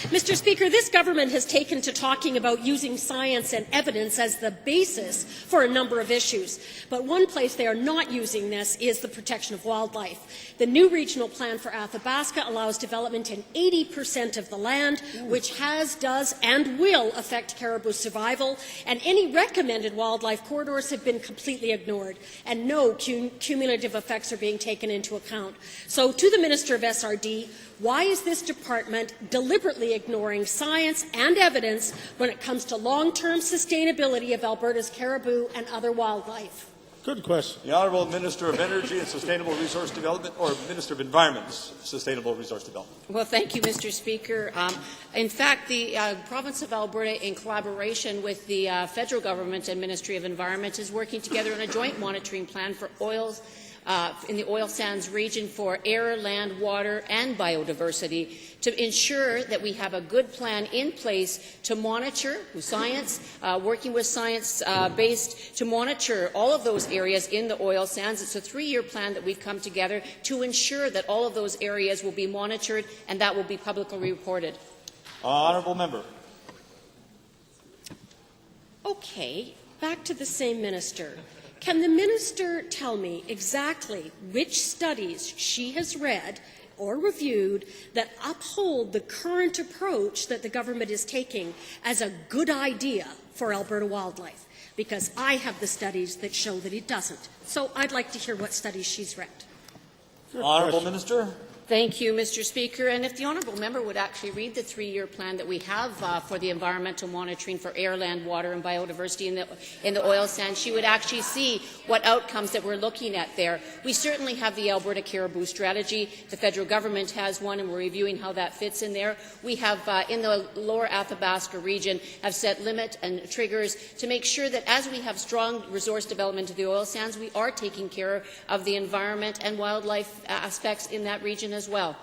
Mr. Speaker, this government has taken to talking about using science and evidence as the basis for a number of issues. But one place they are not using this is the protection of wildlife. The new regional plan for Athabasca allows development in 80% of the land, which has, does, and will affect caribou survival, and any recommended wildlife corridors have been completely ignored, and no cumulative effects are being taken into account. So, to the Minister of SRD, why is this department deliberately ignoring science and evidence when it comes to long-term sustainability of Alberta's caribou and other wildlife? Good question. The Honourable Minister of Energy and Sustainable Resource Development, or Minister of Environment and Sustainable Resource Development. Well, thank you, Mr. Speaker. In fact, the province of Alberta, in collaboration with the federal government and Ministry of Environment, is working together on a joint monitoring plan for oils in the oil sands region for air, land, water, and biodiversity to ensure that we have a good plan in place to monitor science, working with science-based to monitor all of those areas in the oil sands. It's a 3-year plan that we've come together to ensure that all of those areas will be monitored and that will be publicly reported. Honourable Member. Okay, back to the same minister. Can the minister tell me exactly which studies she has read or reviewed that uphold the current approach that the government is taking as a good idea for Alberta wildlife? Because I have the studies that show that it doesn't. So I'd like to hear what studies she's read. Honourable Minister. Thank you, Mr. Speaker. And if the honourable member would actually read the 3-year plan that we have for the environmental monitoring for air, land, water, and biodiversity in the oil sands, she would actually see what outcomes that we're looking at there. We certainly have the Alberta Caribou Strategy. The federal government has one, and we're reviewing how that fits in there. We have, in the lower Athabasca region, have set limit and triggers to make sure that as we have strong resource development of the oil sands, we are taking care of the environment and wildlife aspects in that region as well.